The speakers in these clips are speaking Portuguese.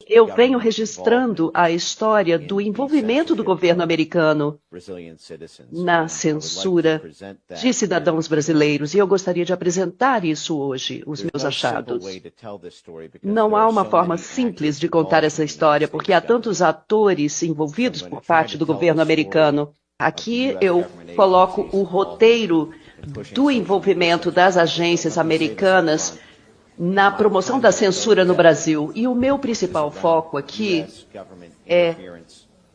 eu venho registrando a história do envolvimento do governo americano na censura de cidadãos brasileiros, e eu gostaria de apresentar isso hoje, os meus achados. Não há uma forma simples de contar essa história, porque há tantos atores envolvidos por parte do governo americano. Aqui eu coloco o roteiro do envolvimento das agências americanas na promoção da censura no Brasil. E o meu principal foco aqui é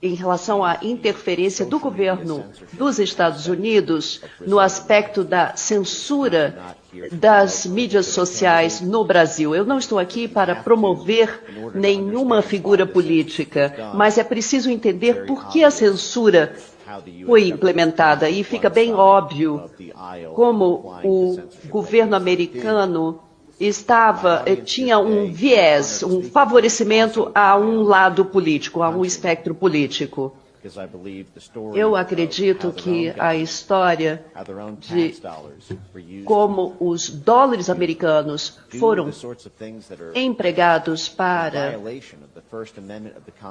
em relação à interferência do governo dos Estados Unidos no aspecto da censura das mídias sociais no Brasil. Eu não estou aqui para promover nenhuma figura política, mas é preciso entender por que a censura foi implementada. E fica bem óbvio como o governo americano tinha um viés, um favorecimento a um lado político, a um espectro político. Eu acredito que a história de como os dólares americanos foram empregados para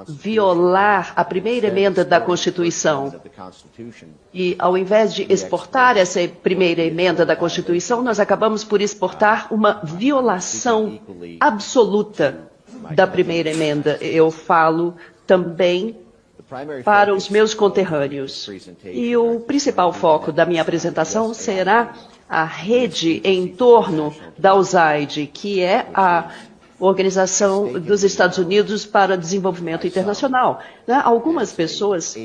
violar a primeira emenda da Constituição. E, ao invés de exportar essa primeira emenda da Constituição, nós acabamos por exportar uma violação absoluta da primeira emenda. Eu falo também para os meus conterrâneos. E o principal foco da minha apresentação será a rede em torno da USAID, que é a Organização dos Estados Unidos para Desenvolvimento Internacional. Algumas pessoas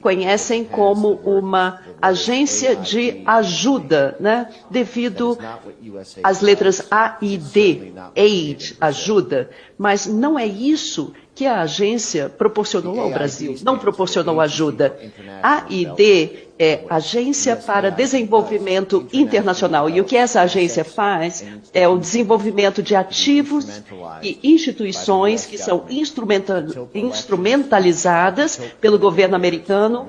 conhecem como uma agência de ajuda, devido às letras A e D, aid, ajuda, mas não é isso que a agência proporcionou ao Brasil, não proporcionou ajuda. A e D é Agência para Desenvolvimento Internacional. E o que essa agência faz é o desenvolvimento de ativos e instituições que são instrumentalizadas pelo governo americano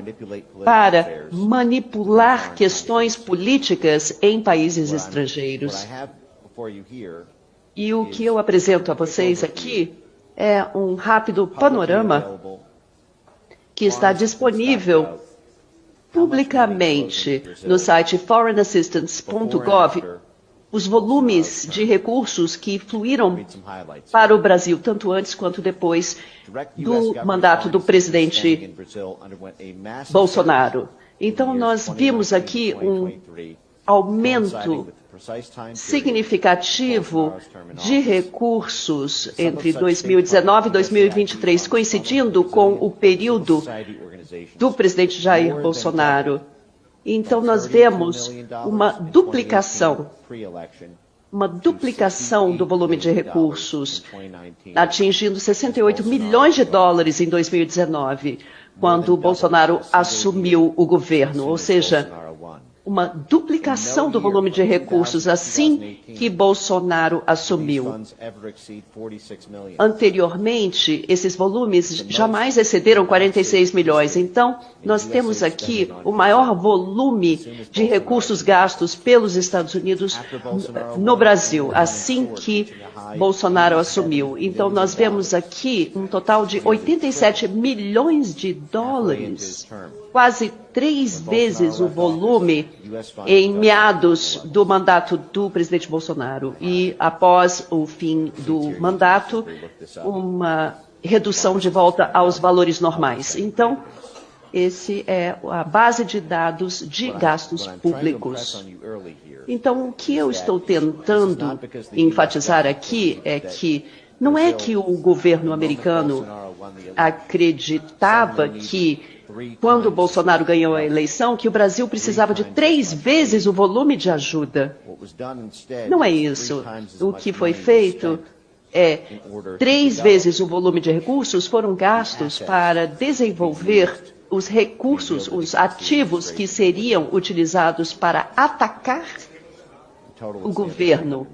para manipular questões políticas em países estrangeiros. E o que eu apresento a vocês aqui é um rápido panorama que está disponível publicamente no site foreignassistance.gov, os volumes de recursos que fluíram para o Brasil, tanto antes quanto depois do mandato do presidente Bolsonaro. Então, nós vimos aqui um aumento significativo de recursos entre 2019 e 2023, coincidindo com o período do presidente Jair Bolsonaro. Então, nós vemos uma duplicação do volume de recursos, atingindo 68 milhões de dólares em 2019, quando o Bolsonaro assumiu o governo, ou seja, uma duplicação do volume de recursos assim que Bolsonaro assumiu. Anteriormente, esses volumes jamais excederam 46 milhões. Então, nós temos aqui o maior volume de recursos gastos pelos Estados Unidos no Brasil, assim que Bolsonaro assumiu. Então, nós vemos aqui um total de 87 milhões de dólares, quase 3 vezes o volume em meados do mandato do presidente Bolsonaro. E, após o fim do mandato, uma redução de volta aos valores normais. Então, esse é a base de dados de gastos públicos. Então, o que eu estou tentando enfatizar aqui é que não é que o governo americano acreditava que, quando o Bolsonaro ganhou a eleição, que o Brasil precisava de 3 vezes o volume de ajuda. Não é isso. O que foi feito é 3 vezes o volume de recursos foram gastos para desenvolver os recursos, os ativos que seriam utilizados para atacar o governo.